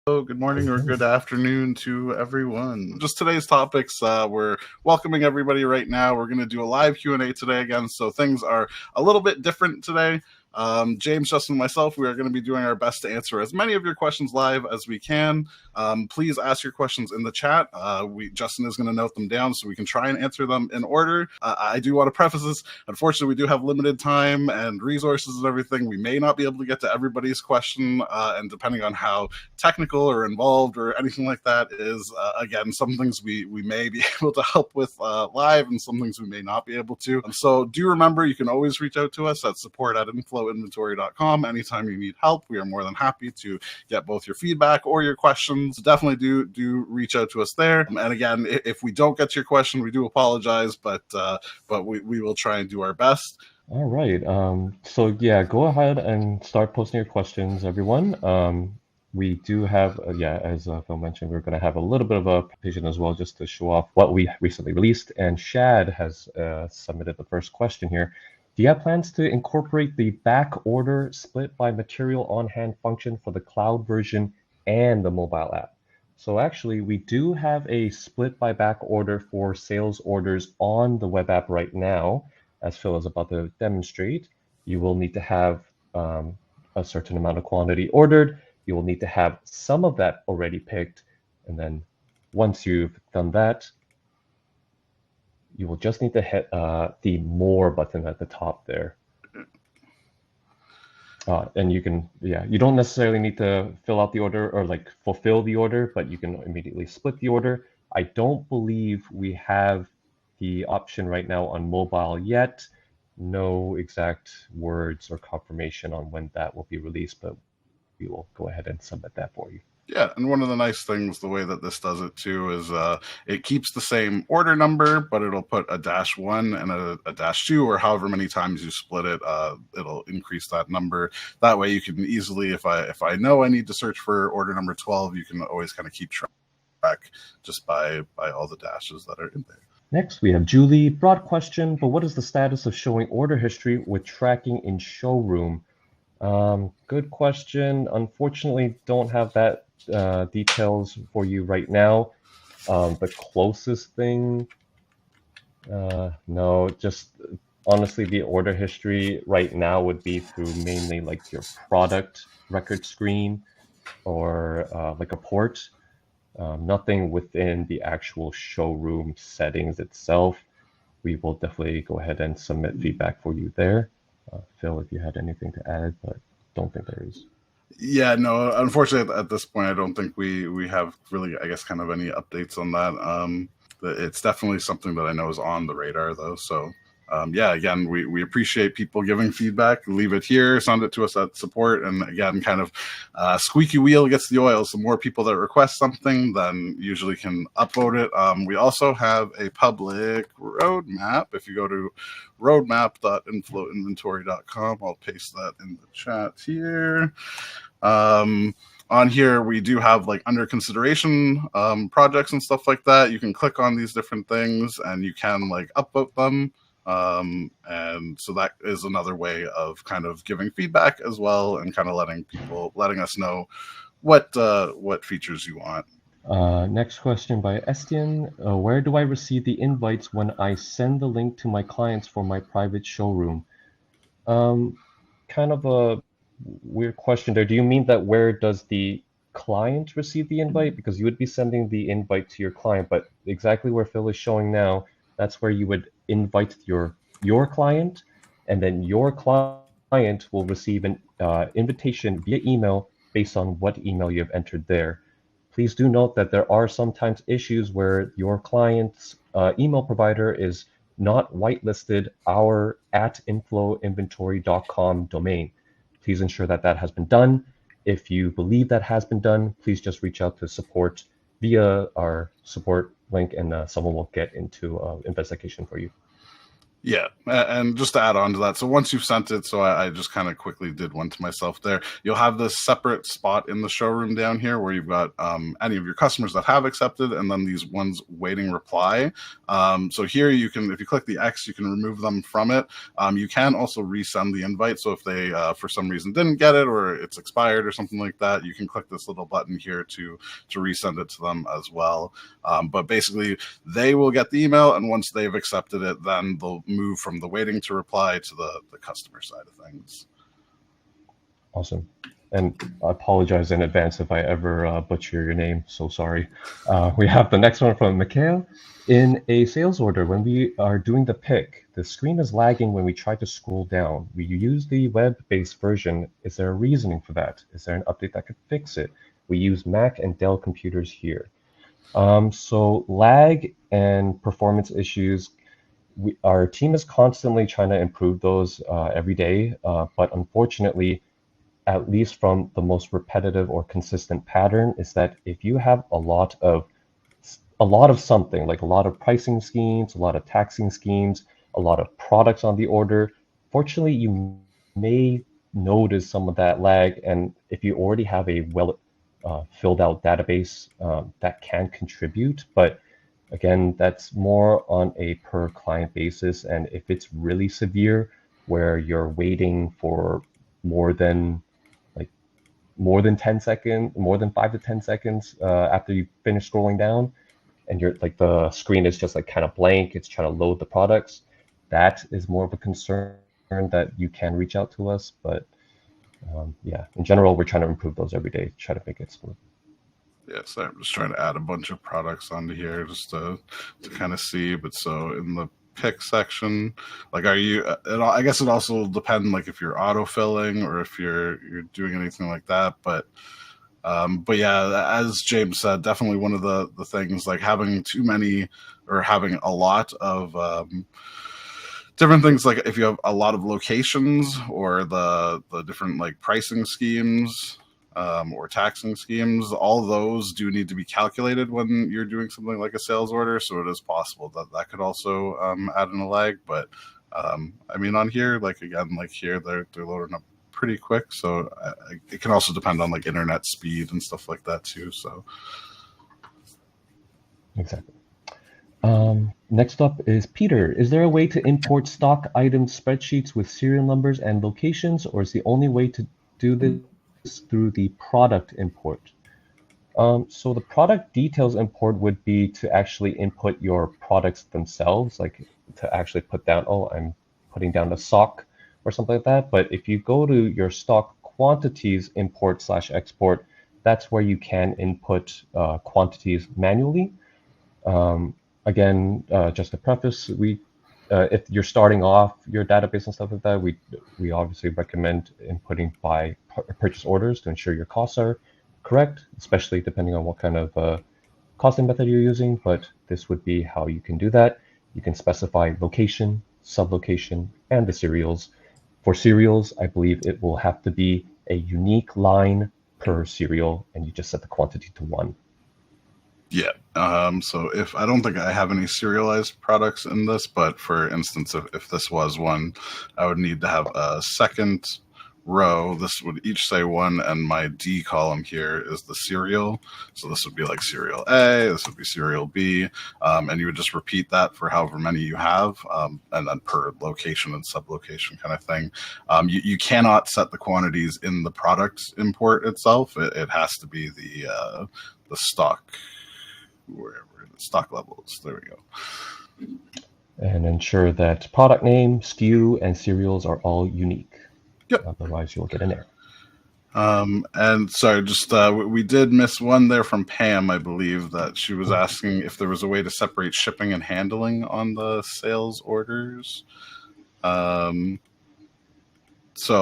Good morning or good afternoon to everyone. Just today's topics, we're welcoming everybody right now. We're going to do a live Q&A today again, so things are a little bit different today. James, Justin, and myself, we are going to be doing our best to answer as many of your questions live as we can. Please ask your questions in the chat. Justin is going to note them down so we can try and answer them in order. I do want to preface this. Unfortunately, we do have limited time and resources and everything. We may not be able to get to everybody's question, and depending on how technical or involved or anything like that is, again, some things we may be able to help with live and some things we may not be able to. So do remember, you can always reach out to us at support@inflowinventory.com anytime you need help. We are more than happy to get both your feedback or your questions. Definitely do reach out to us there. And again, if we don't get to your question, we do apologize, but we will try and do our best. All right. So yeah, go ahead and start posting your questions, everyone. We do have, as Phil mentioned, we're going to have a little bit of a presentation as well, just to show off what we recently released. And Shad has submitted the first question here. Do you have plans to incorporate the back order split by material on hand function for the cloud version and the mobile app? So actually, we do have a split by back order for sales orders on the web app right now. As Phil is about to demonstrate, you will need to have a certain amount of quantity ordered. You will need to have some of that already picked. And then once you've done that, you will just need to hit the more button at the top there. And you can, you don't necessarily need to fill out the order or like fulfill the order, but you can immediately split the order. I don't believe we have the option right now on mobile yet. No exact words or confirmation on when that will be released, but we will go ahead and submit that for you. Yeah, and one of the nice things, the way that this does it too, is it keeps the same order number, but it'll put a -1 and a -2, or however many times you split it, it'll increase that number. That way you can easily, if I know I need to search for order number 12, you can always kind of keep track just by all the dashes that are in there. Next, we have Julie. Broad question, but what is the status of showing order history with tracking in showroom? Good question. Unfortunately, don't have that details for you right now. The closest thing, no, just honestly, the order history right now would be through mainly like your product record screen or like a port. Nothing within the actual showroom settings itself. We will definitely go ahead and submit feedback for you there. Phil, if you had anything to add, but don't think there is. Yeah, no, unfortunately at this point, I don't think we have really, I guess, kind of any updates on that. It's definitely something that I know is on the radar though. So again, we appreciate people giving feedback. Leave it here, send it to us at support. And again, kind of squeaky wheel gets the oil. So more people that request something, then usually can upvote it. We also have a public roadmap. If you go to roadmap.inflowinventory.com, I'll paste that in the chat here. On here, we do have like under consideration projects and stuff like that. You can click on these different things and you can like upvote them. And so that is another way of kind of giving feedback as well and kind of letting us know what features you want. Next question by Estienne. Where do I receive the invites when I send the link to my clients for my private showroom? Kind of a weird question there. Do you mean that where does the client receive the invite? Because you would be sending the invite to your client, but exactly where Phil is showing now, that's where you would invite your client, and then your client will receive an invitation via email based on what email you have entered there. Please do note that there are sometimes issues where your client's email provider is not whitelisted our @inflowinventory.com domain. Please ensure that that has been done. If you believe that has been done, please just reach out to support via our support link, and someone will get into investigation for you. Yeah, and just to add on to that, so once you've sent it, so I just kind of quickly did one to myself there. You'll have this separate spot in the showroom down here where you've got any of your customers that have accepted, and then these ones waiting reply. So here you can, if you click the X, you can remove them from it. You can also resend the invite. So if they, for some reason, didn't get it or it's expired or something like that, you can click this little button here to resend it to them as well. But basically, they will get the email, and once they've accepted it, then they'll move from the waiting to reply to the customer side of things. Awesome. And I apologize in advance if I ever butcher your name. So sorry. We have the next one from Mikhail. In a sales order, when we are doing the pick, the screen is lagging when we try to scroll down. We use the web-based version. Is there a reasoning for that? Is there an update that could fix it? We use Mac and Dell computers here. So lag and performance issues, our team is constantly trying to improve those every day, but unfortunately, at least from the most repetitive or consistent pattern, is that if you have a lot of something, like a lot of pricing schemes, a lot of taxing schemes, a lot of products on the order, fortunately, you may notice some of that lag. And if you already have a well filled out database, that can contribute. But again, that's more on a per client basis. And if it's really severe, where you're waiting for more than 10 seconds, more than 5 to 10 seconds after you finish scrolling down, and you're like the screen is just like kind of blank, it's trying to load the products, that is more of a concern that you can reach out to us. But yeah, in general, we're trying to improve those every day, try to make it smooth. Yeah, so I'm just trying to add a bunch of products onto here just to kind of see. But so in the pick section, like, are you? I guess it also will depend, like if you're autofilling or if you're doing anything like that. But yeah, as James said, definitely one of the things, like having too many or having a lot of different things, like if you have a lot of locations or the different like pricing schemes. Or taxing schemes, all those do need to be calculated when you're doing something like a sales order. So it is possible that could also add in a lag. But I mean, on here, like again, like here, they're loading up pretty quick. So it can also depend on like internet speed and stuff like that too. So exactly. Next up is Peter. Is there a way to import stock item spreadsheets with serial numbers and locations, or is the only way to do this through the product import? So the product details import would be to actually input your products themselves, like to actually put down, oh, I'm putting down a sock or something like that. But if you go to your stock quantities import/export, that's where you can input quantities manually. Again, just a preface, if you're starting off your database and stuff like that, we obviously recommend inputting by purchase orders to ensure your costs are correct, especially depending on what kind of costing method you're using. But this would be how you can do that. You can specify location, sublocation, and the serials. For serials, I believe it will have to be a unique line per serial, and you just set the quantity to 1. Yeah. So if I don't think I have any serialized products in this, but for instance, if this was one, I would need to have a second row. This would each say 1, and my D column here is the serial. So this would be like serial A, this would be serial B, and you would just repeat that for however many you have, and then per location and sublocation kind of thing. You cannot set the quantities in the product import itself. It has to be the stock, wherever the stock levels. There we go. And ensure that product name, SKU, and serials are all unique. Yep. Otherwise, you'll get an error. And sorry, just we did miss one there from Pam, I believe, that she was asking if there was a way to separate shipping and handling on the sales orders. So,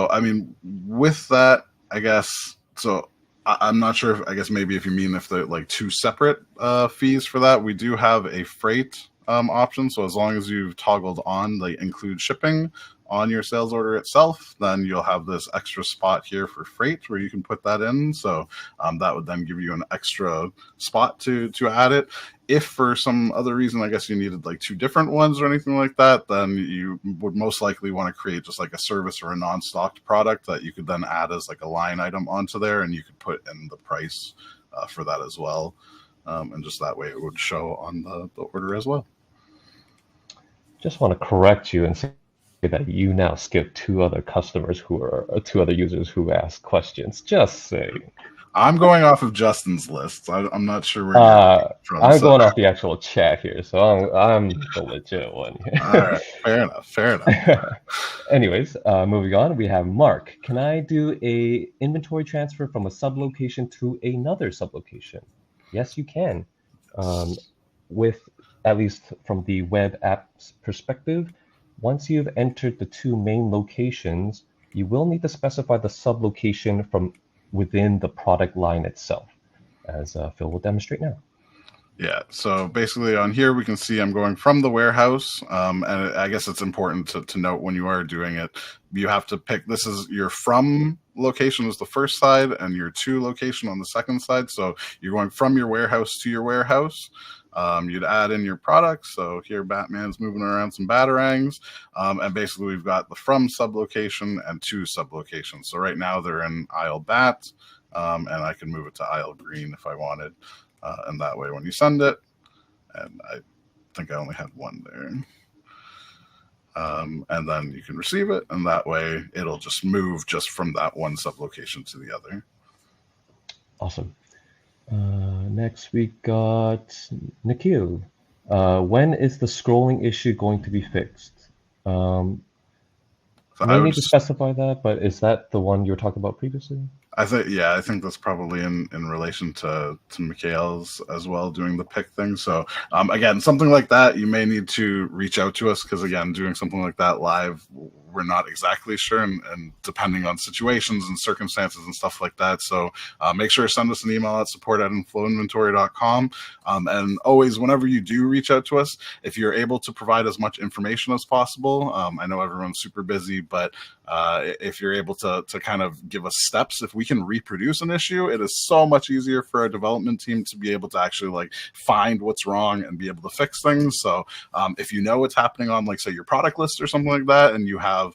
I mean, with that, I guess, so I'm not sure if, I guess maybe if you mean if they're like 2 separate fees for that, we do have a freight option. So as long as you've toggled on the include shipping, on your sales order itself, then you'll have this extra spot here for freight where you can put that in. So that would then give you an extra spot to add it. If for some other reason, I guess you needed like 2 different ones or anything like that, then you would most likely want to create just like a service or a non-stocked product that you could then add as like a line item onto there, and you could put in the price for that as well. And just that way it would show on the order as well. Just want to correct you and say that you now skipped 2 other customers who are 2 other users who asked questions. Just saying. I'm going off of Justin's list. I'm not sure where you're from. I'm going off the actual chat here, so I'm the legit one. All right, fair enough. Anyways, moving on, we have Mark. Can I do a inventory transfer from a sublocation to another sublocation? Yes, you can. With, at least from the web app's perspective, once you've entered the 2 main locations, you will need to specify the sublocation from within the product line itself, as Phil will demonstrate now. Yeah, so basically on here we can see I'm going from the warehouse, and I guess it's important to note when you are doing it, you have to pick, this is your from location is the first side and your to location on the second side. So you're going from your warehouse to your warehouse. You'd add in your products. So here Batman's moving around some batarangs. And basically we've got the from sublocation and to sublocation. So right now they're in aisle bat, and I can move it to aisle green if I wanted. And that way when you send it, and I think I only had one there. And then you can receive it, and that way it'll just move just from that one sublocation to the other. Awesome. Next we got Nikhil. When is the scrolling issue going to be fixed? So I need to specify that, but is that the one you were talking about previously? I think that's probably in relation to Mikhail's as well, doing the pick thing. So again, something like that, you may need to reach out to us, because again, doing something like that live, we're not exactly sure, and depending on situations and circumstances and stuff like that. So make sure to send us an email at support@inflowinventory.com. And always, whenever you do reach out to us, if you're able to provide as much information as possible, I know everyone's super busy, but if you're able to kind of give us steps, if we can reproduce an issue, it is so much easier for our development team to be able to actually like find what's wrong and be able to fix things. So if you know what's happening on, like, say, your product list or something like that, and you have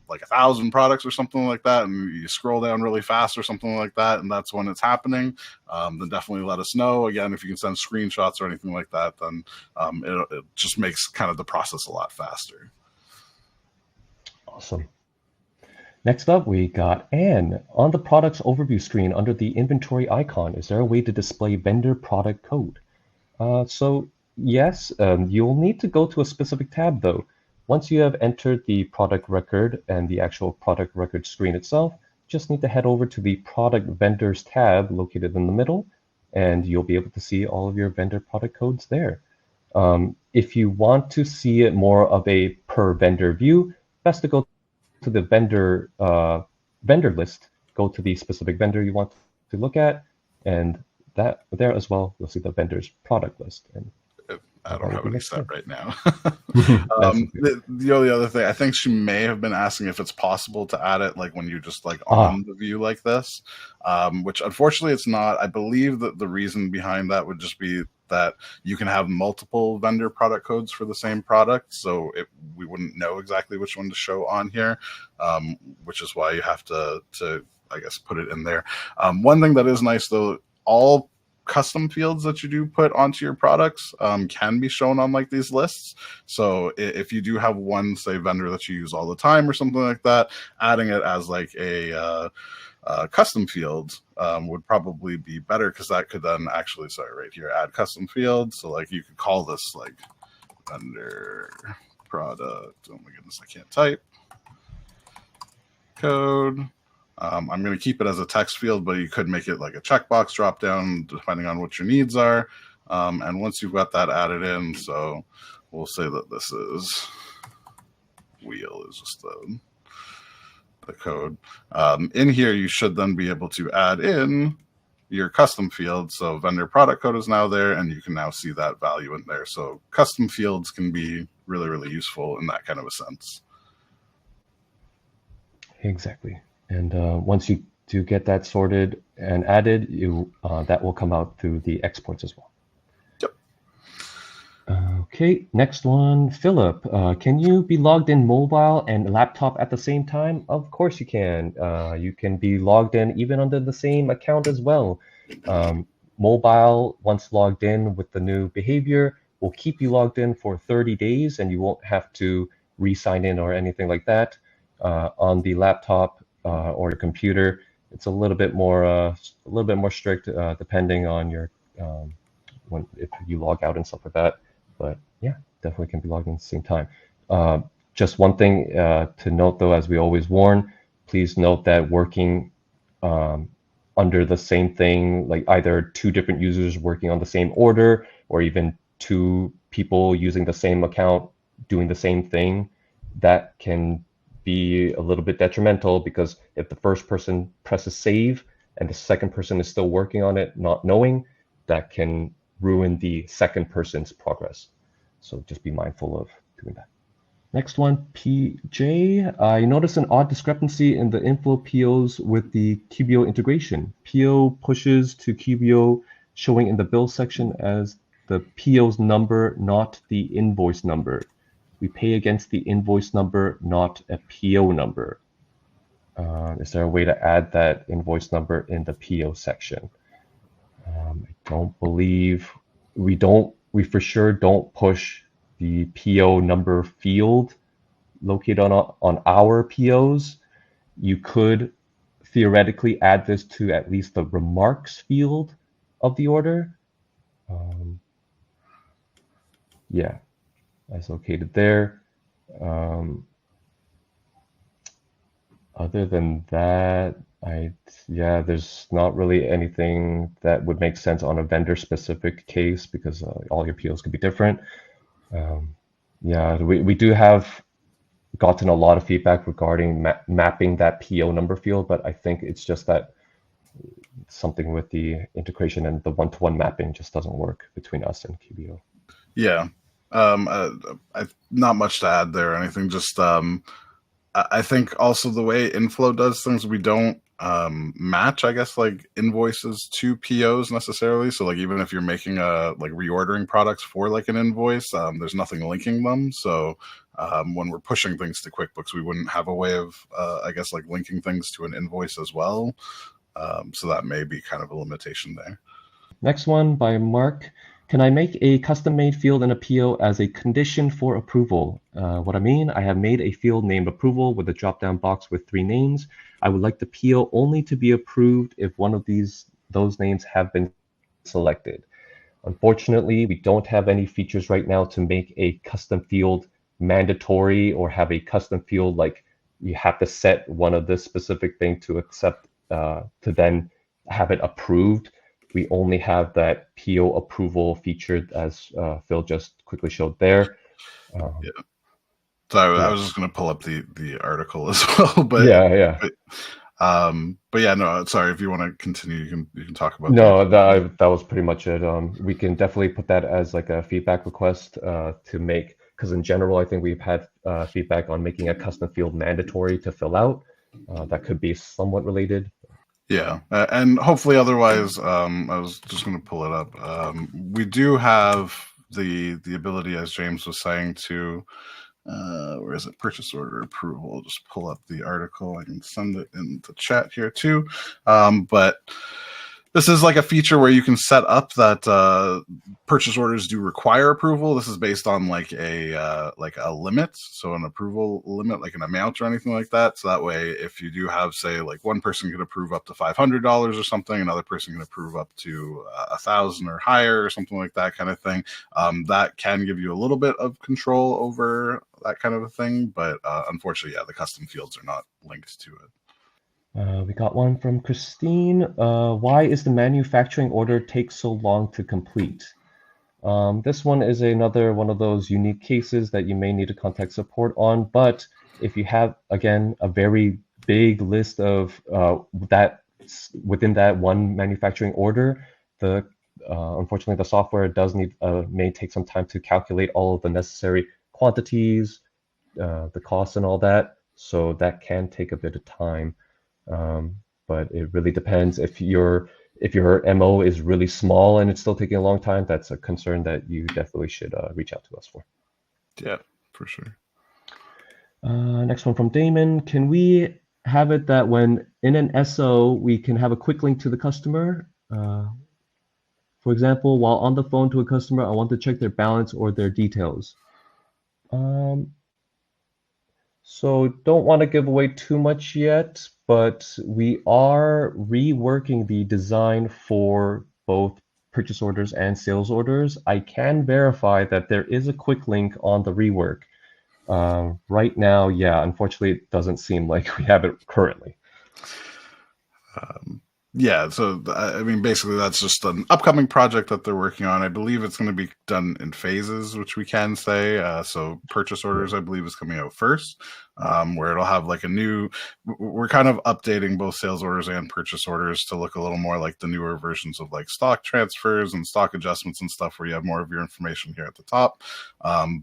like 1,000 products or something like that, and you scroll down really fast or something like that, and that's when it's happening, then definitely let us know. Again, if you can send screenshots or anything like that, then it just makes kind of the process a lot faster. Awesome. Next up, we got Anne. On the products overview screen under the inventory icon, is there a way to display vendor product code? So yes, you'll need to go to a specific tab though. Once you have entered the product record and the actual product record screen itself, just need to head over to the product vendors tab located in the middle, and you'll be able to see all of your vendor product codes there. If you want to see it more of a per vendor view, best to go to the vendor list, go to the specific vendor you want to look at, and that there as well, you'll see the vendor's product list. And I don't have any set right now. The only other thing, I think she may have been asking if it's possible to add it like when you just like on the view like this, which unfortunately it's not. I believe that the reason behind that would just be that you can have multiple vendor product codes for the same product, so we wouldn't know exactly which one to show on here, which is why you have to I guess put it in there. One thing that is nice though, all custom fields that you do put onto your products can be shown on like these lists. So if you do have one, say, vendor that you use all the time or something like that, adding it as like a custom field would probably be better, because that could then actually, sorry, right here, add custom field. So like you could call this like vendor product, oh my goodness, I can't type, code. I'm going to keep it as a text field, but you could make it like a checkbox drop down depending on what your needs are. And once you've got that added in, so we'll say that this is wheel is just the code. In here, you should then be able to add in your custom field. So vendor product code is now there, and you can now see that value in there. So custom fields can be really, really useful in that kind of a sense. Exactly. And once you do get that sorted and added, that will come out through the exports as well. Yep. Okay, next one, Philip. Can you be logged in mobile and laptop at the same time? Of course you can. You can be logged in even under the same account as well. Mobile, once logged in with the new behavior, will keep you logged in for 30 days and you won't have to re-sign in or anything like that. On the laptop or your computer, it's a little bit more strict depending on your if you log out and stuff like that. But yeah, definitely can be logged in at the same time. Just one thing to note though, as we always warn, please note that working under the same thing, like either two different users working on the same order, or even two people using the same account doing the same thing, that can be a little bit detrimental, because if the first person presses save and the second person is still working on it, not knowing, that can ruin the second person's progress. So just be mindful of doing that. Next one, PJ. I noticed an odd discrepancy in the inFlow POs with the QBO integration. PO pushes to QBO showing in the bill section as the PO's number, not the invoice number. We pay against the invoice number, not a PO number. Is there a way to add that invoice number in the PO section? I don't believe we for sure don't push the PO number field located on our POs. You could theoretically add this to at least the remarks field of the order. Yeah, that's located there. Other than that, there's not really anything that would make sense on a vendor-specific case, because all your POs could be different. We do have gotten a lot of feedback regarding mapping that PO number field, but I think it's just that something with the integration and the one-to-one mapping just doesn't work between us and QBO. Yeah. Not much to add there or anything. Just I think also the way inFlow does things, we don't match, I guess, like invoices to POs necessarily. So like even if you're making like reordering products for like an invoice, there's nothing linking them. So when we're pushing things to QuickBooks, we wouldn't have a way of I guess like linking things to an invoice as well. So that may be kind of a limitation there. Next one by Mark. Can I make a custom-made field in a PO as a condition for approval? What I mean, I have made a field named approval with a drop-down box with 3 names. I would like the PO only to be approved if one of those names have been selected. Unfortunately, we don't have any features right now to make a custom field mandatory, or have a custom field like you have to set one of this specific thing to accept to then have it approved. We only have that PO approval featured, as Phil just quickly showed there. Yeah. So I was just going to pull up the article as well, but but yeah, no, sorry. If you want to continue, you can talk about. No, that was pretty much it. We can definitely put that as like a feedback request to make, because in general, I think we've had feedback on making a custom field mandatory to fill out. That could be somewhat related. Yeah, and hopefully otherwise, I was just going to pull it up. We do have the ability, as James was saying, to where is it? Purchase order approval. I'll just pull up the article. I can send it in the chat here too. But this is like a feature where you can set up that purchase orders do require approval. This is based on like a limit, so an approval limit, like an amount or anything like that. So that way, if you do have, say, like one person can approve up to $500 or something, another person can approve up to $1,000 or higher or something like that kind of thing. That can give you a little bit of control over that kind of a thing, but unfortunately, the custom fields are not linked to it. We got one from Christine. Why is the manufacturing order take so long to complete? This one is another one of those unique cases that you may need to contact support on. But if you have, again, a very big list of that within that one manufacturing order, unfortunately the software does may take some time to calculate all of the necessary quantities, the costs and all that. So that can take a bit of time. But it really depends. If your MO is really small and it's still taking a long time, that's a concern that you definitely should reach out to us for. Yeah, for sure. Next one from Damon. Can we have it that when in an SO, we can have a quick link to the customer? For example, while on the phone to a customer, I want to check their balance or their details. So don't want to give away too much yet, but we are reworking the design for both purchase orders and sales orders. I can verify that there is a quick link on the rework. Right now, yeah, unfortunately, it doesn't seem like we have it currently. Yeah, so I mean, basically, that's just an upcoming project that they're working on. I believe it's going to be done in phases, which we can say. So purchase orders, I believe, is coming out first, where it'll have like a new. We're kind of updating both sales orders and purchase orders to look a little more like the newer versions of like stock transfers and stock adjustments and stuff, where you have more of your information here at the top.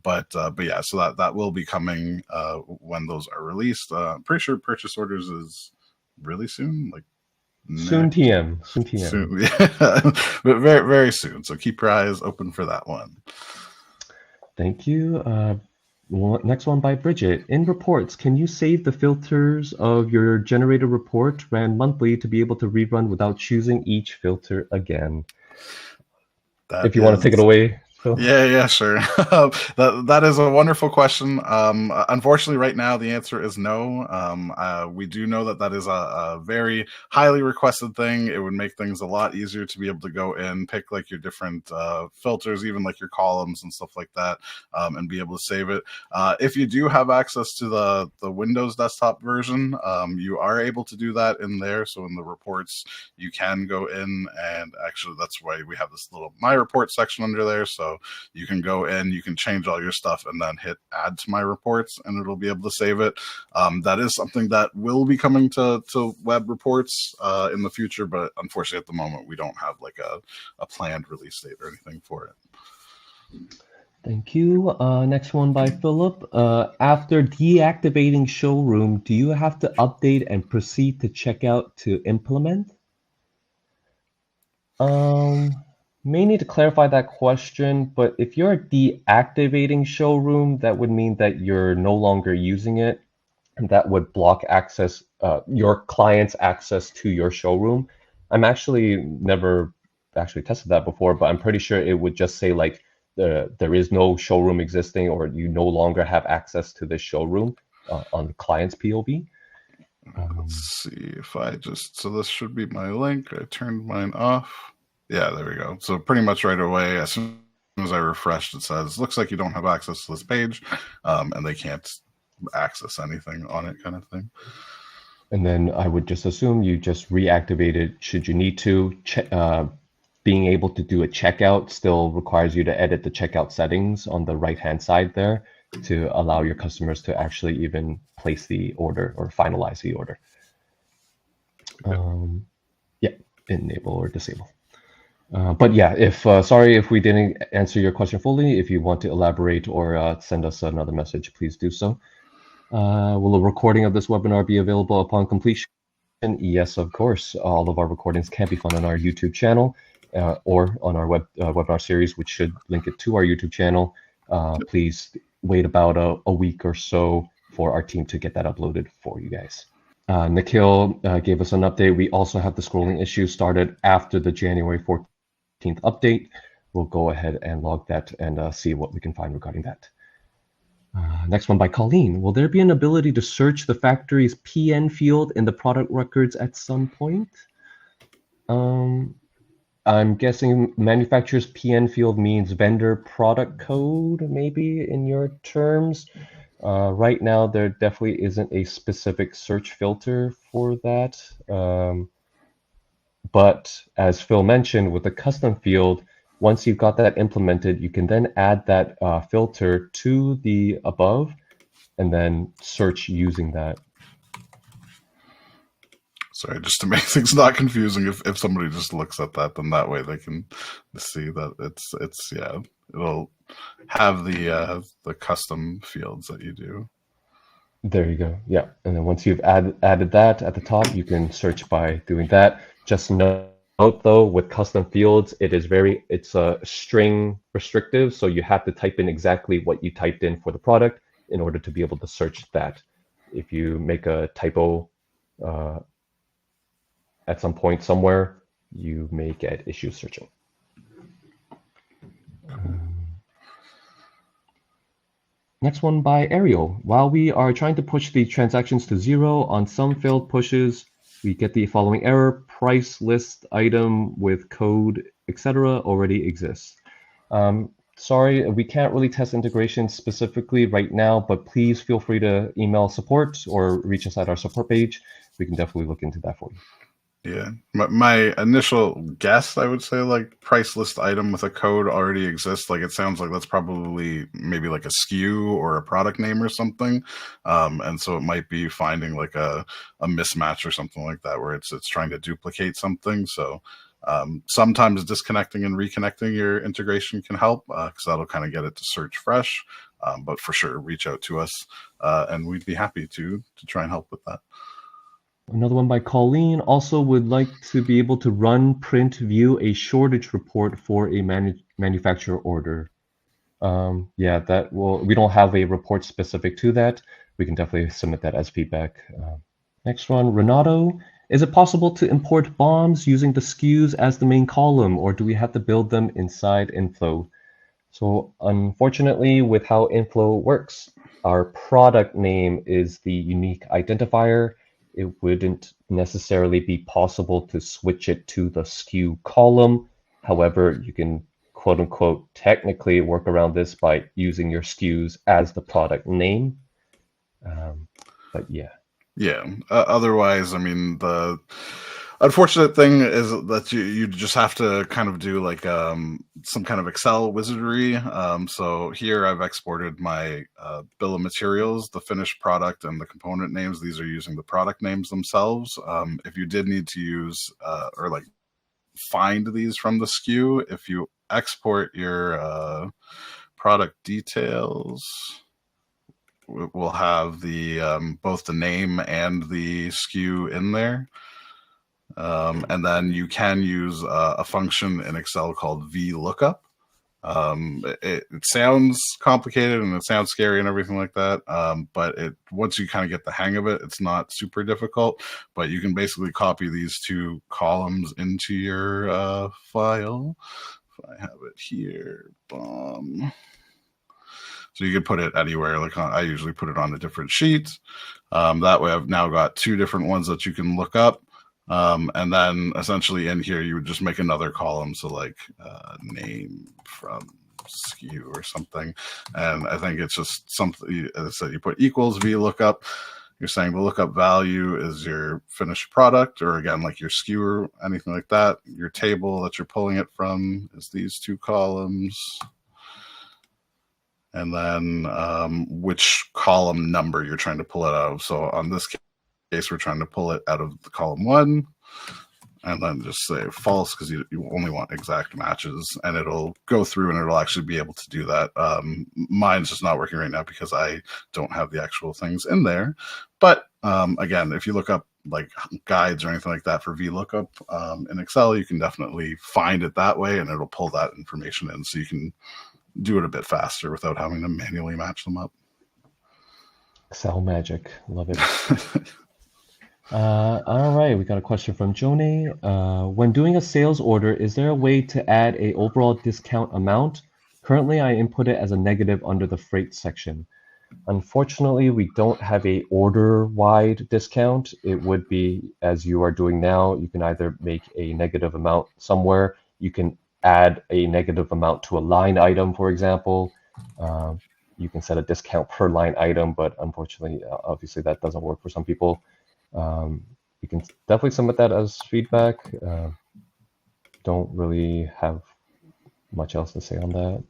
But yeah, so that will be coming when those are released. I'm pretty sure purchase orders is really soon, like. Soon TM. Soon, yeah, but very, very soon. So keep your eyes open for that one. Thank you. Next one by Bridget. In reports, can you save the filters of your generated report ran monthly to be able to rerun without choosing each filter again? If you want to take it away, Phil. Yeah, sure. That is a wonderful question. Unfortunately, right now the answer is no. We do know that is a very highly requested thing. It would make things a lot easier to be able to go in, pick like your different filters, even like your columns and stuff like that, and be able to save it. If you do have access to the Windows desktop version, you are able to do that in there. So in the reports, you can go in, and actually that's why we have this little My Report section under there. So you can go in, you can change all your stuff, and then hit add to my reports, and it'll be able to save it. That is something that will be coming to web reports in the future, but unfortunately at the moment we don't have like a planned release date or anything for it. Thank you. Next one by Philip. After deactivating showroom, do you have to update and proceed to checkout to implement? May need to clarify that question, but if you're deactivating showroom, that would mean that you're no longer using it, and that would block access, your client's access to your showroom. I'm actually never actually tested that before, but I'm pretty sure it would just say like there is no showroom existing, or you no longer have access to this showroom on the client's POV. Let's see if so this should be my link. I turned mine off. Yeah, there we go. So pretty much right away, as soon as I refreshed, it says, looks like you don't have access to this page, and they can't access anything on it, kind of thing. And then I would just assume you just reactivate it should you need to. Being able to do a checkout still requires you to edit the checkout settings on the right-hand side there to allow your customers to actually even place the order or finalize the order. Yeah, enable or disable. But yeah, if sorry if we didn't answer your question fully. If you want to elaborate or send us another message, please do so. Will a recording of this webinar be available upon completion? Yes, of course. All of our recordings can be found on our YouTube channel or on our webinar series, which should link it to our YouTube channel. Please wait about a week or so for our team to get that uploaded for you guys. Nikhil gave us an update. We also have the scrolling issue started after the January 14th update. We'll go ahead and log that and see what we can find regarding that. Next one by Colleen. Will there be an ability to search the factory's PN field in the product records at some point? I'm guessing manufacturer's PN field means vendor product code, maybe in your terms. Right now, there definitely isn't a specific search filter for that. But as Phil mentioned, with the custom field, once you've got that implemented, you can then add that filter to the above and then search using that. Sorry, just to make things not confusing, if somebody just looks at that, then that way they can see that it's yeah, it'll have the custom fields that you do. There you go. Yeah. And then once you've added that at the top, you can search by doing that. Just note though, with custom fields, it's a string restrictive. So you have to type in exactly what you typed in for the product in order to be able to search that. If you make a typo uh, at some point somewhere, you may get issues searching. Next one by Ariel. While we are trying to push the transactions to 0 on some failed pushes, we get the following error: price list item with code, etc. already exists. Sorry, we can't really test integration specifically right now, but please feel free to email support or reach us at our support page. We can definitely look into that for you. Yeah, my initial guess, I would say, like, price list item with a code already exists. Like, it sounds like that's probably maybe like a SKU or a product name or something. And so it might be finding like a mismatch or something like that, where it's trying to duplicate something. So sometimes disconnecting and reconnecting your integration can help, because that'll kind of get it to search fresh. But for sure, reach out to us, and we'd be happy to try and help with that. Another one by Colleen. Also would like to be able to run, print, view a shortage report for a manufacturer order. Yeah, we don't have a report specific to that. We can definitely submit that as feedback. Next one, Renato. Is it possible to import BOMS using the SKUs as the main column, or do we have to build them inside inFlow? So unfortunately, with how inFlow works, our product name is the unique identifier. It wouldn't necessarily be possible to switch it to the SKU column. However, you can quote unquote technically work around this by using your SKUs as the product name. But yeah. Yeah. Otherwise, I mean, the unfortunate thing is that you just have to kind of do like some kind of Excel wizardry. So here I've exported my bill of materials, the finished product, and the component names. These are using the product names themselves. If you did need to use or like find these from the SKU, if you export your product details, we'll have the both the name and the SKU in there. And then you can use a function in Excel called VLOOKUP. It sounds complicated and it sounds scary and everything like that, but once you kind of get the hang of it, it's not super difficult. But you can basically copy these two columns into your file. If I have it here, boom. So you could put it anywhere. Like I usually put it on a different sheet. That way I've now got two different ones that you can look up. And then essentially in here, you would just make another column. So like name from SKU or something. And I think it's just something, so you put equals VLOOKUP. You're saying the lookup value is your finished product, or again, like your SKU or anything like that. Your table that you're pulling it from is these two columns. And then which column number you're trying to pull it out of. So on this case, we're trying to pull it out of the column 1, and then just say false, because you only want exact matches, and it'll go through and it'll actually be able to do that. Mine's just not working right now because I don't have the actual things in there. But again, if you look up like guides or anything like that for VLOOKUP in Excel, you can definitely find it that way, and it'll pull that information in, so you can do it a bit faster without having to manually match them up. Excel magic. Love it. All right, we got a question from Joni. When doing a sales order, is there a way to add a overall discount amount? Currently, I input it as a negative under the freight section. Unfortunately, we don't have a order-wide discount. It would be, as you are doing now, you can either make a negative amount somewhere. You can add a negative amount to a line item, for example. You can set a discount per line item, but unfortunately, obviously, that doesn't work for some people. You can definitely submit that as feedback. Don't really have much else to say on that.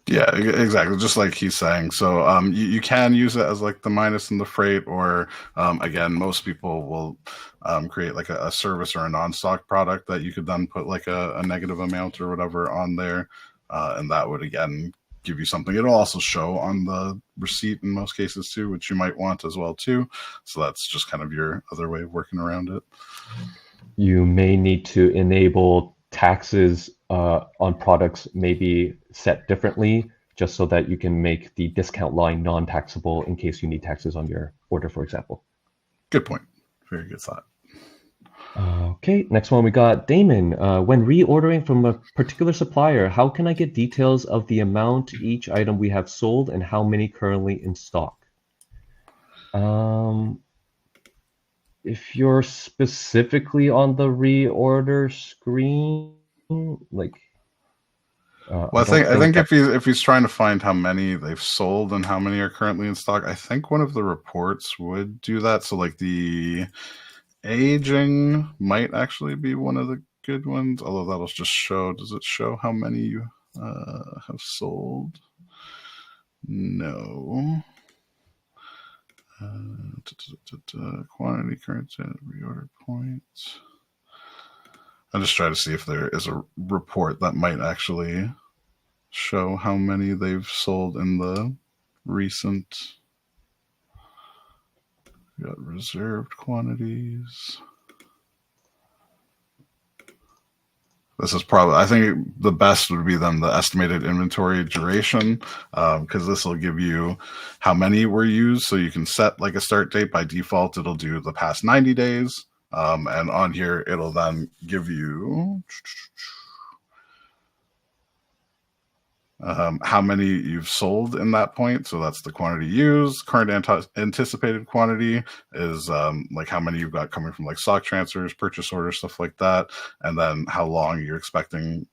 Yeah, exactly. Just like he's saying. So you can use it as like the minus and the freight, or again, most people will create like a service or a non-stock product that you could then put like a negative amount or whatever on there. And that would, again, give you something. It'll also show on the receipt in most cases too, which you might want as well too. So that's just kind of your other way of working around it. You may need to enable taxes on products maybe set differently, just so that you can make the discount line non-taxable in case you need taxes on your order, for example. Good point. Very good thought. Okay, next one we got Damon. When reordering from a particular supplier, how can I get details of the amount each item we have sold and how many currently in stock? If you're specifically on the reorder screen, like, well, I think if he's trying to find how many they've sold and how many are currently in stock, I think one of the reports would do that. So like the aging might actually be one of the good ones, although that'll just show. Does it show how many you have sold? No. Quantity, current, reorder points. I'm just trying to see if there is a report that might actually show how many they've sold in the recent. We got reserved quantities. This is probably, I think the best would be then the estimated inventory duration, because this will give you how many were used. So you can set like a start date. By default, it'll do the past 90 days. And on here, it'll then give you how many you've sold in that point. So that's the quantity used. Current anticipated quantity is like how many you've got coming from like stock transfers, purchase orders, stuff like that. And then how long you're expecting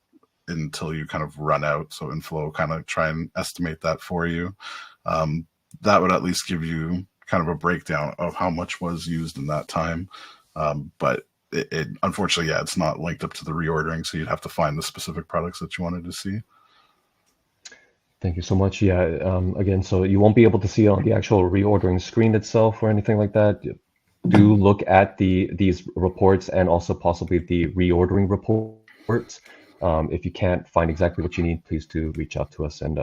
until you kind of run out. So inFlow kind of try and estimate that for you. That would at least give you kind of a breakdown of how much was used in that time. But it unfortunately, yeah, it's not linked up to the reordering. So you'd have to find the specific products that you wanted to see. Thank you so much. Yeah, again, so you won't be able to see on the actual reordering screen itself or anything like that. Do look at these reports and also possibly the reordering reports. If you can't find exactly what you need, please do reach out to us and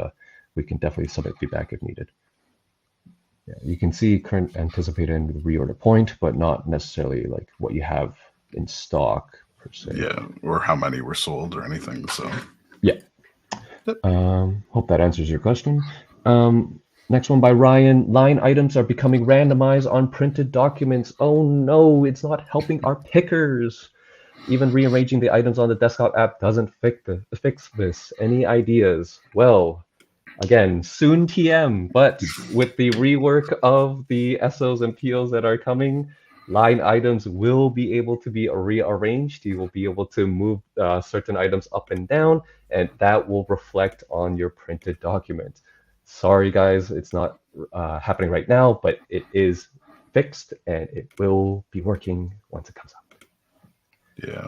we can definitely submit feedback if needed. Yeah, you can see current anticipated and reorder point, but not necessarily like what you have in stock per se. Yeah, or how many were sold or anything. So yeah. Hope that answers your question. Next one by Ryan. Line items are becoming randomized on printed documents. Oh no, it's not helping our pickers. Even rearranging the items on the desktop app doesn't fix this. Any ideas? Well, again, soon TM, but with the rework of the SOs and POs that are coming, line items will be able to be rearranged. You will be able to move certain items up and down, and that will reflect on your printed document. Sorry, guys, it's not happening right now, but it is fixed, and it will be working once it comes out. Yeah.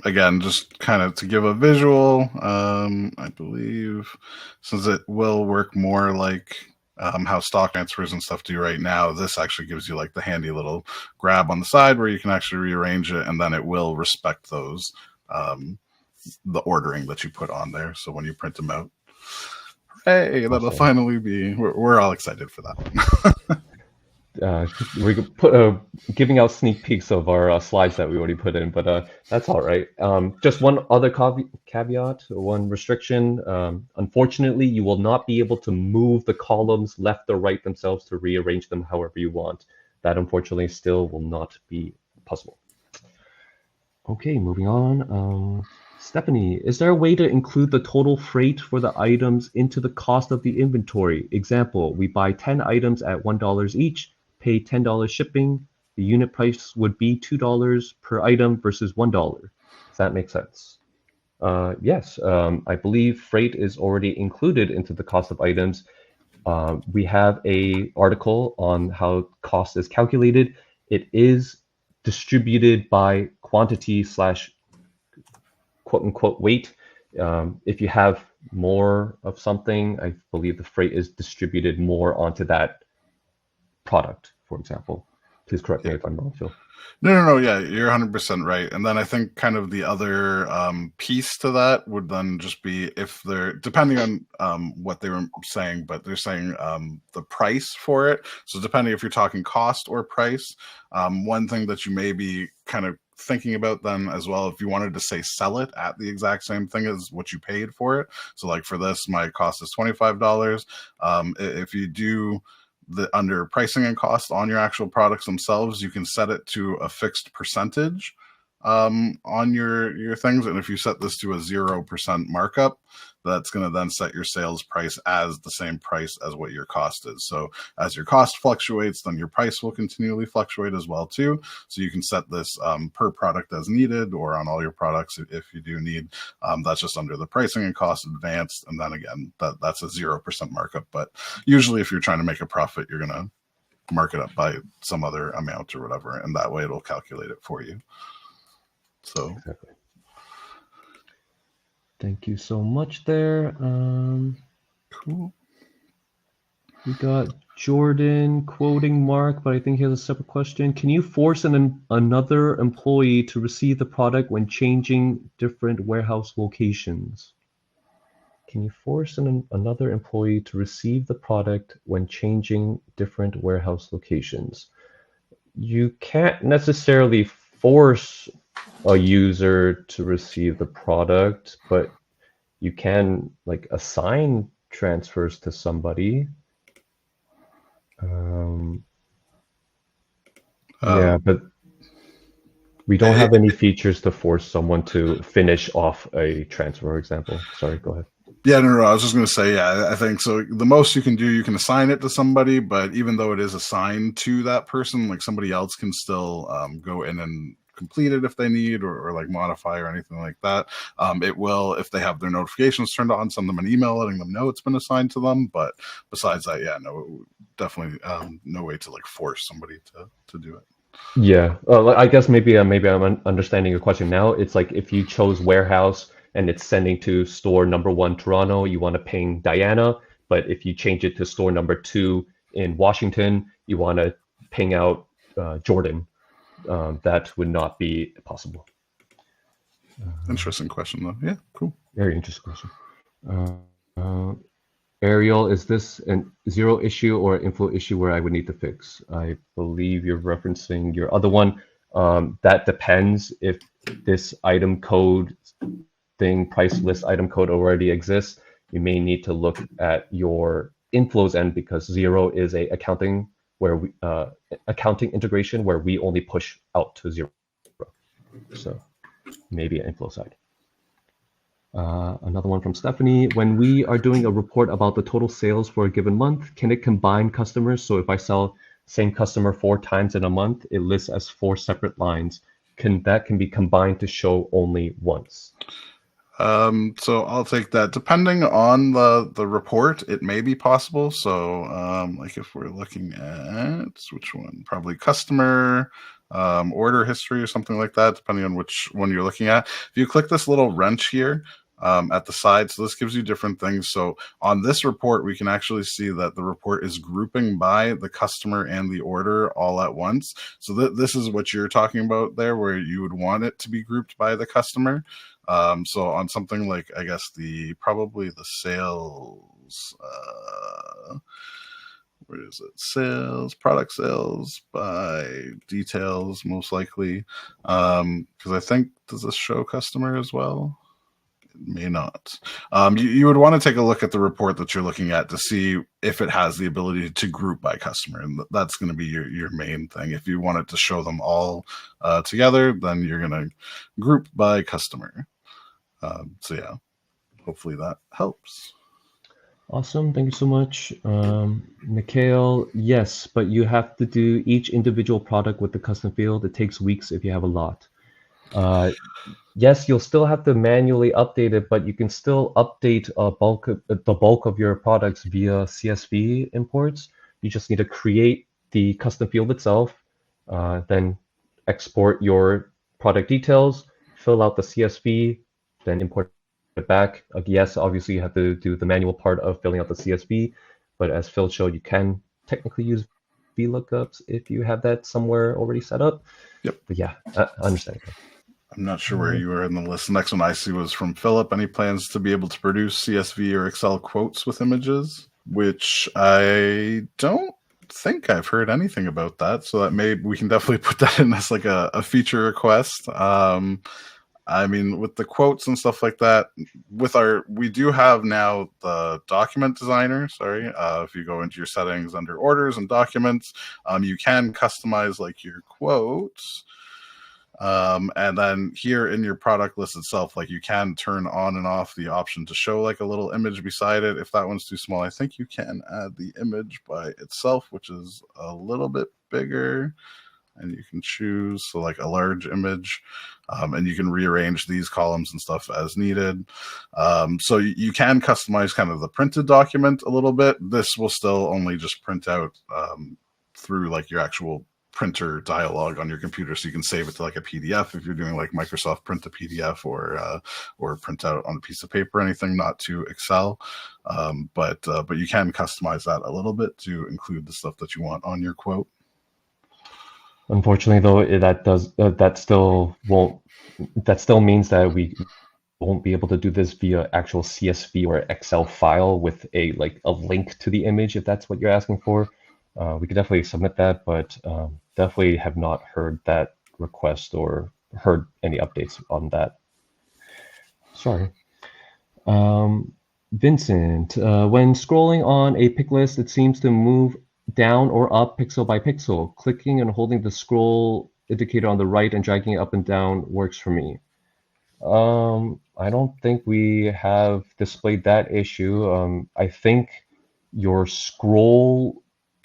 Again, just kind of to give a visual, I believe, since it will work more like how stock transfers and stuff do right now, this actually gives you like the handy little grab on the side where you can actually rearrange it, and then it will respect those, the ordering that you put on there. So when you print them out, hey, that'll finally be, we're all excited for that one. We could put giving out sneak peeks of our slides that we already put in, but that's all right. Just one other caveat, one restriction. Unfortunately, you will not be able to move the columns left or right themselves to rearrange them however you want. That unfortunately still will not be possible. Okay, moving on. Stephanie, is there a way to include the total freight for the items into the cost of the inventory? Example, we buy 10 items at $1 each, pay $10 shipping. The unit price would be $2 per item versus $1. Does that make sense? Yes, I believe freight is already included into the cost of items. We have an article on how cost is calculated. It is distributed by quantity / quote unquote weight. If you have more of something, I believe the freight is distributed more onto that product, for example. Please correct me if I'm wrong, Phil. No. Yeah, you're 100% right. And then I think kind of the other piece to that would then just be if they're, depending on what they were saying, but they're saying the price for it. So depending if you're talking cost or price, one thing that you may be kind of thinking about then as well, if you wanted to say sell it at the exact same thing as what you paid for it. So like for this, my cost is $25. If you do under pricing and cost on your actual products themselves, you can set it to a fixed percentage on your things. And if you set this to a 0% markup, that's going to then set your sales price as the same price as what your cost is. So as your cost fluctuates, then your price will continually fluctuate as well too. So you can set this per product as needed, or on all your products if you do need. That's just under the pricing and cost advanced. And then again, that's a 0% markup. But usually if you're trying to make a profit, you're going to mark it up by some other amount or whatever. And that way it'll calculate it for you. So exactly. Thank you so much there. Cool. We got Jordan quoting Mark, but I think he has a separate question. Can you force another employee to receive the product when changing different warehouse locations? Can you force another employee to receive the product when changing different warehouse locations? You can't necessarily force a user to receive the product, but you can like assign transfers to somebody. Yeah, but we don't have any features to force someone to finish off a transfer, for example. Sorry, go ahead. Yeah, no, I was just going to say, yeah, I think so. The most you can do, you can assign it to somebody, but even though it is assigned to that person, like somebody else can still go in and complete it if they need, or like modify or anything like that. It will, if they have their notifications turned on, send them an email letting them know it's been assigned to them. But besides that, yeah, no, definitely no way to like force somebody to do it. Yeah, I guess maybe I'm understanding your question now. It's like if you chose warehouse and it's sending to store number 1 Toronto, you want to ping Diana. But if you change it to store number 2 in Washington, you want to ping out Jordan. That would not be possible. Interesting question though. Yeah, cool. Very interesting question. Ariel, is this a Xero issue or an inFlow issue where I would need to fix? I believe you're referencing your other one. That depends if this item code thing, price list item code already exists. You may need to look at your inFlow's end, because Xero is a accounting integration where we only push out to Xero. So maybe an inFlow side. Another one from Stephanie. When we are doing a report about the total sales for a given month, can it combine customers? So if I sell same customer 4 times in a month, it lists as 4 separate lines. That can be combined to show only once? So I'll take that. Depending on the report, it may be possible. So like if we're looking at which one, probably customer order history or something like that, depending on which one you're looking at. If you click this little wrench here at the side, so this gives you different things. So on this report, we can actually see that the report is grouping by the customer and the order all at once. So this is what you're talking about there, where you would want it to be grouped by the customer. So on something like, I guess probably the sales, where is it? Sales, product sales by details, most likely. Because I think, does this show customer as well? It may not. You would want to take a look at the report that you're looking at to see if it has the ability to group by customer. And that's going to be your main thing. If you want it to show them all together, then you're going to group by customer. So yeah, hopefully that helps. Awesome, thank you so much. Mikhail, yes, but you have to do each individual product with the custom field. It takes weeks if you have a lot. Yes, you'll still have to manually update it, but you can still update the bulk of your products via CSV imports. You just need to create the custom field itself, then export your product details, fill out the CSV, then import it back. Yes, obviously you have to do the manual part of filling out the CSV, but as Phil showed, you can technically use VLOOKUPs if you have that somewhere already set up. Yep. But yeah, I understand. I'm not sure where you were in the list. The next one I see was from Philip. Any plans to be able to produce CSV or Excel quotes with images? Which I don't think I've heard anything about that. So that we can definitely put that in as like a feature request. I mean, with the quotes and stuff like that, we do have now the document designer. If you go into your settings under orders and documents, you can customize like your quotes. And then here in your product list itself, like you can turn on and off the option to show like a little image beside it. If that one's too small, I think you can add the image by itself, which is a little bit bigger, and you can choose like a large image, and you can rearrange these columns and stuff as needed. So you can customize kind of the printed document a little bit. This will still only just print out through like your actual printer dialog on your computer, so you can save it to like a PDF if you're doing like Microsoft Print a PDF or print out on a piece of paper or anything, not to Excel. But you can customize that a little bit to include the stuff that you want on your quote. Unfortunately, though, that still means that we won't be able to do this via actual CSV or Excel file with a link to the image, if that's what you're asking for. We could definitely submit that, but definitely have not heard that request or heard any updates on that. Sorry. Vincent, when scrolling on a pick list, it seems to move down or up pixel by pixel. Clicking and holding the scroll indicator on the right and dragging it up and down works for me. I don't think we have displayed that issue. I think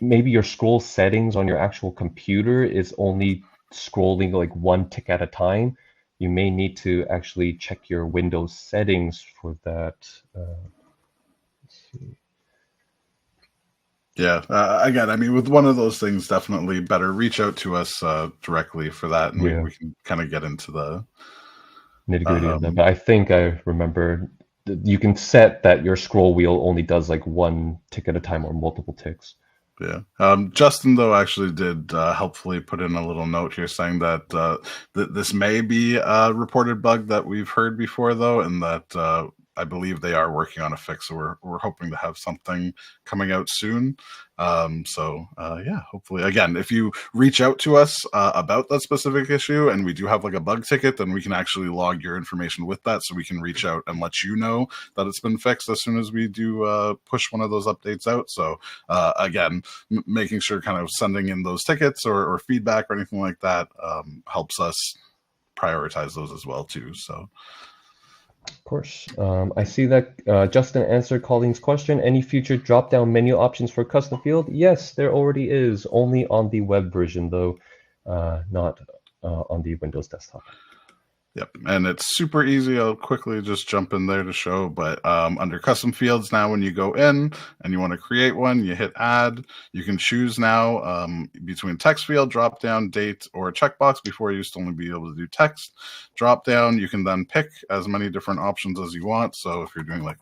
maybe your scroll settings on your actual computer is only scrolling like one tick at a time. You may need to actually check your Windows settings for that. Let's see. Yeah, again, I mean, with one of those things, definitely better reach out to us directly for that, and we can kind of get into the nitty-gritty of that. But I think I remember you can set that your scroll wheel only does like one tick at a time or multiple ticks. Yeah. Justin, though, actually did helpfully put in a little note here saying that this may be a reported bug that we've heard before, though, and that I believe they are working on a fix. So we're hoping to have something coming out soon. Yeah, hopefully, again, if you reach out to us about that specific issue and we do have like a bug ticket, then we can actually log your information with that, so we can reach out and let you know that it's been fixed as soon as we do push one of those updates out. So again, making sure kind of sending in those tickets or feedback or anything like that helps us prioritize those as well too. So. Of course. I see that Justin answered Colleen's question. Any future drop-down menu options for custom field? Yes, there already is. Only on the web version, though, not on the Windows desktop. Yep, and it's super easy. I'll quickly just jump in there to show, but under custom fields now, when you go in and you want to create one, you hit add. You can choose now between text field, drop down, date, or a checkbox. Before, you used to only be able to do text. Drop down, you can then pick as many different options as you want. So if you're doing like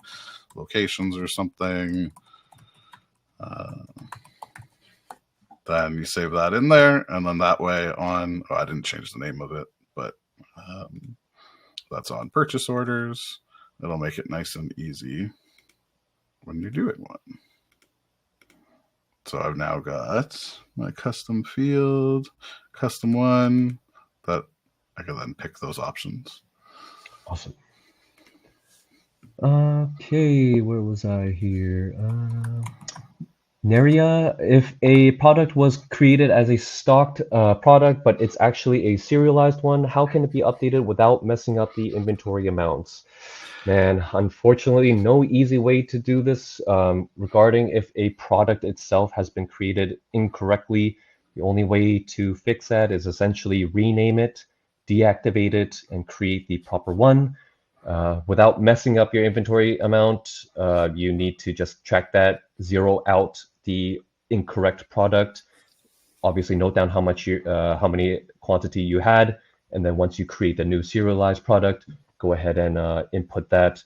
locations or something, then you save that in there, and then that way on, I didn't change the name of it, but that's on purchase orders. It'll make it nice and easy when you're doing one. So I've now got my custom field, custom one, that I can then pick those options. Awesome. Okay, where was I here? Neria, if a product was created as a stocked product, but it's actually a serialized one, how can it be updated without messing up the inventory amounts? Man, unfortunately, no easy way to do this regarding if a product itself has been created incorrectly. The only way to fix that is essentially rename it, deactivate it, and create the proper one. Without messing up your inventory amount, you need to just track that, zero out the incorrect product. Obviously, note down how many quantity you had, and then once you create the new serialized product, go ahead and input that.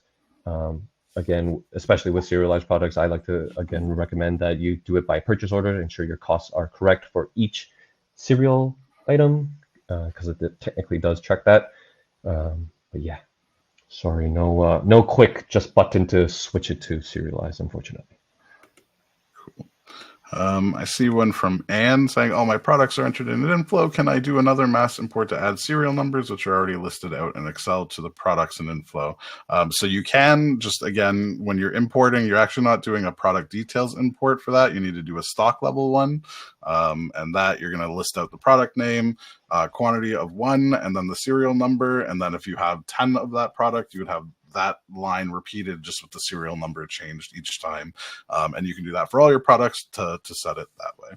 again, especially with serialized products, I like to, again, recommend that you do it by purchase order, ensure your costs are correct for each serial item, because it technically does check that. But yeah, sorry, no quick just button to switch it to serialized, unfortunately. I see one from Anne saying, all my products are entered in inFlow. Can I do another mass import to add serial numbers, which are already listed out in Excel, to the products in inFlow? So you can just, again, when you're importing, you're actually not doing a product details import for that. You need to do a stock level one. And that you're going to list out the product name, quantity of 1, and then the serial number. And then if you have 10 of that product, you would have that line repeated just with the serial number changed each time. And you can do that for all your products to set it that way.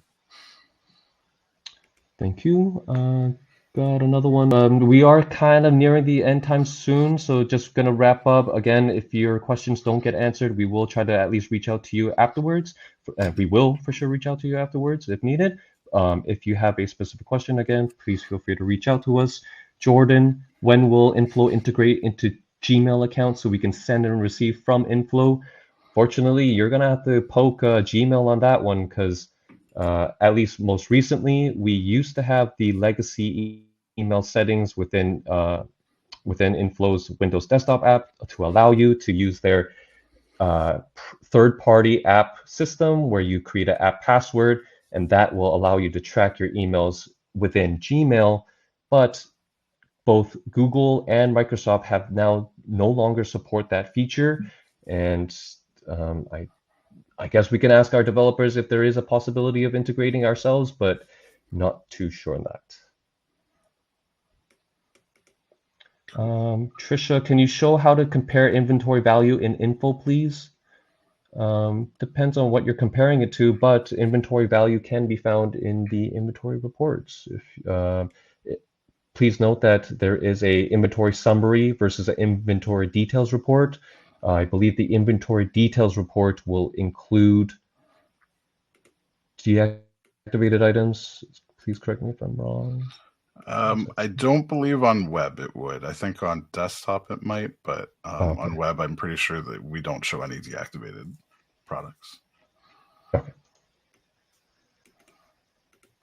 Thank you. Got another one. We are kind of nearing the end time soon, so just going to wrap up. Again, if your questions don't get answered, we will try to at least reach out to you afterwards. We will for sure reach out to you afterwards if needed. If you have a specific question, again, please feel free to reach out to us. Jordan, when will inFlow integrate into Gmail account so we can send and receive from inFlow? Fortunately, you're going to have to poke Gmail on that one, because at least most recently, we used to have the legacy email settings within inFlow's Windows desktop app to allow you to use their third-party app system where you create an app password, and that will allow you to track your emails within Gmail. But both Google and Microsoft have now no longer support that feature, and I guess we can ask our developers if there is a possibility of integrating ourselves, but not too sure on that. Trisha, can you show how to compare inventory value in inFlow, please? Depends on what you're comparing it to, but inventory value can be found in the inventory reports. Please note that there is a inventory summary versus an inventory details report. I believe the inventory details report will include deactivated items. Please correct me if I'm wrong. I don't believe on web it would. I think on desktop it might, but okay. On web I'm pretty sure that we don't show any deactivated products. Okay.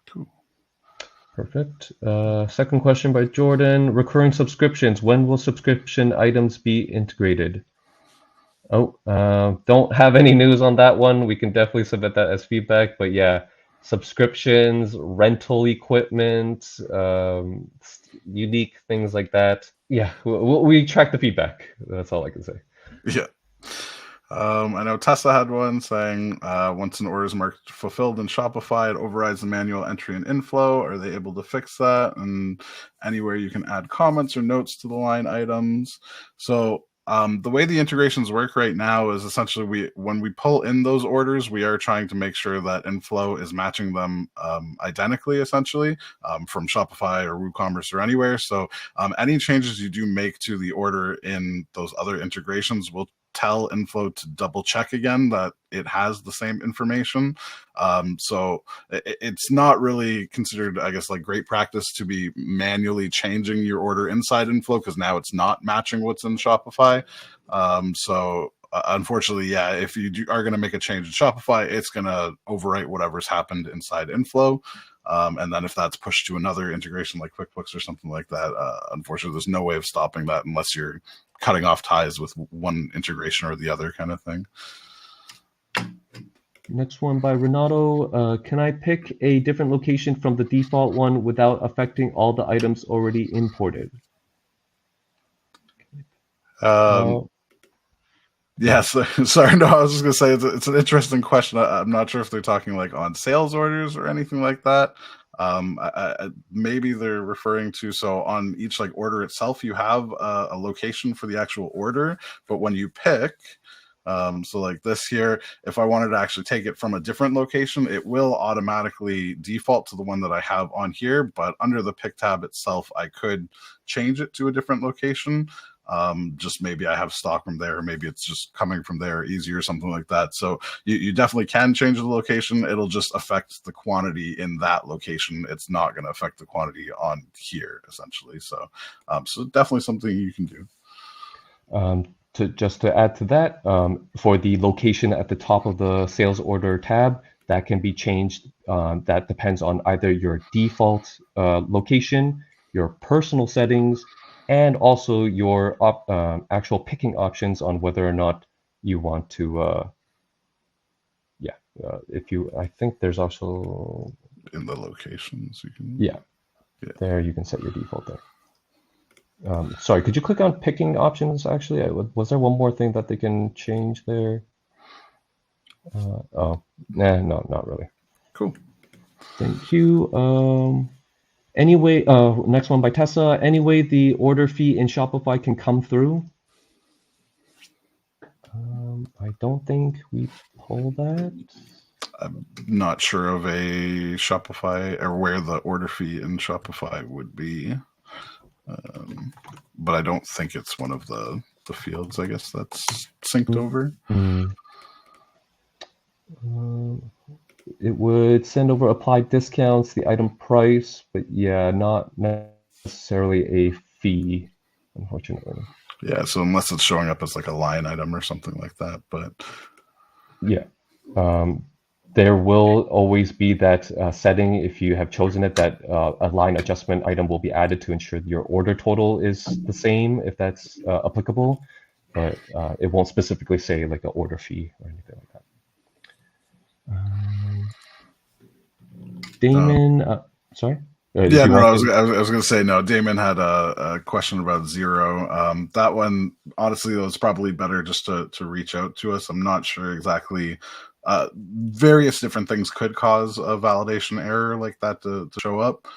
Cool. Perfect. Second question by Jordan. Recurring subscriptions. When will subscription items be integrated? Don't have any news on that one. We can definitely submit that as feedback, but yeah, subscriptions, rental equipment, unique things like that. Yeah, we track the feedback. That's all I can say. Yeah. I know Tessa had one saying once an order is marked fulfilled in Shopify, it overrides the manual entry in inFlow. Are they able to fix that? And anywhere you can add comments or notes to the line items. So the way the integrations work right now is essentially when we pull in those orders, we are trying to make sure that inFlow is matching them identically, essentially, from Shopify or WooCommerce or anywhere. So any changes you do make to the order in those other integrations will tell inFlow to double check again that it has the same information. So it's not really considered, I guess, like great practice to be manually changing your order inside inFlow, because now it's not matching what's in Shopify. So unfortunately, yeah, if you are going to make a change in Shopify, it's going to overwrite whatever's happened inside inFlow. And then if that's pushed to another integration like QuickBooks or something like that, unfortunately, there's no way of stopping that unless you're cutting off ties with one integration or the other kind of thing. Next one by Renato. Can I pick a different location from the default one without affecting all the items already imported? Yes, sorry, no, I was just going to say it's an interesting question. I'm not sure if they're talking like on sales orders or anything like that. Maybe they're referring to, so on each like order itself, you have a location for the actual order, but when you pick, so like this here, if I wanted to actually take it from a different location, it will automatically default to the one that I have on here, but under the pick tab itself, I could change it to a different location. Just maybe I have stock from there, or maybe it's just coming from there easy or something like that. So you definitely can change the location. It'll just affect the quantity in that location. It's not going to affect the quantity on here, essentially. So, so definitely something you can do. just to add to that, for the location at the top of the sales order tab, that can be changed. That depends on either your default location, your personal settings, and also your actual picking options on whether or not you want to. I think there's also in the locations you can. Yeah. There you can set your default there. Sorry, could you click on picking options actually? Was there one more thing that they can change there? No, not really. Cool. Thank you. Anyway, next one by Tessa. Anyway, the order fee in Shopify can come through. I don't think we pull that. I'm not sure of a Shopify or where the order fee in Shopify would be. But I don't think it's one of the fields, I guess, that's synced over. It would send over applied discounts, the item price, but yeah, not necessarily a fee, unfortunately. Yeah, so unless it's showing up as like a line item or something like that, but yeah. There will always be that setting, if you have chosen it, that a line adjustment item will be added to ensure your order total is the same, if that's applicable, but it won't specifically say like an order fee or anything like that. Damon, sorry? I was going to say, no, Damon had a question about Xero. That one, honestly, it was probably better just to reach out to us. I'm not sure exactly. Various different things could cause a validation error like that to show up.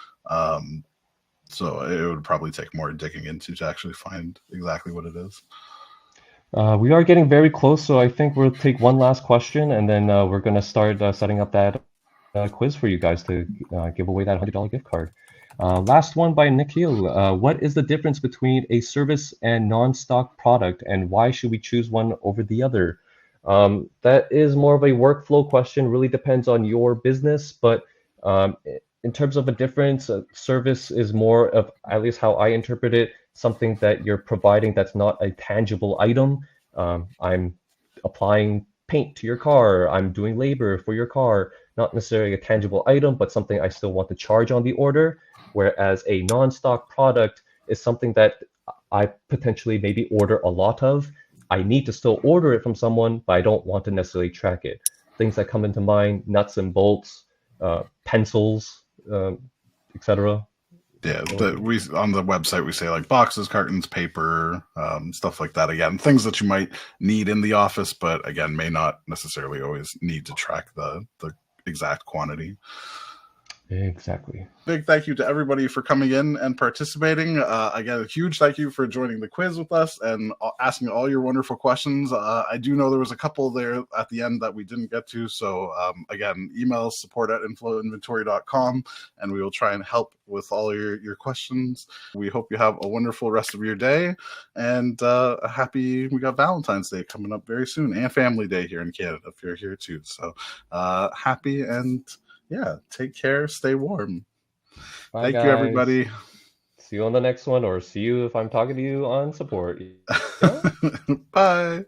So it would probably take more digging into to actually find exactly what it is. We are getting very close, so I think we'll take one last question, and then we're going to start setting up that quiz for you guys to give away that $100 gift card. Last one by Nikhil. What is the difference between a service and non-stock product, and why should we choose one over the other? That is more of a workflow question, really depends on your business, but in terms of a difference, service is more of, at least how I interpret it, something that you're providing that's not a tangible item. I'm applying paint to your car, I'm doing labor for your car, not necessarily a tangible item, but something I still want to charge on the order. Whereas a non-stock product is something that I potentially maybe order a lot of. I need to still order it from someone, but I don't want to necessarily track it. Things that come into mind: nuts and bolts, pencils, etc. Yeah, we on the website we say like boxes, cartons, paper, stuff like that. Again, things that you might need in the office, but again, may not necessarily always need to track the exact quantity. Exactly. Big thank you to everybody for coming in and participating. Again, a huge thank you for joining the quiz with us and asking all your wonderful questions. I do know there was a couple there at the end that we didn't get to. So again, email support@inflowinventory.com and we will try and help with all your questions. We hope you have a wonderful rest of your day and we got Valentine's Day coming up very soon and Family Day here in Canada if you're here too. So happy and yeah, take care, stay warm. Bye, Thank guys. you, everybody. See you on the next one, or see you if I'm talking to you on support. Yeah? Bye.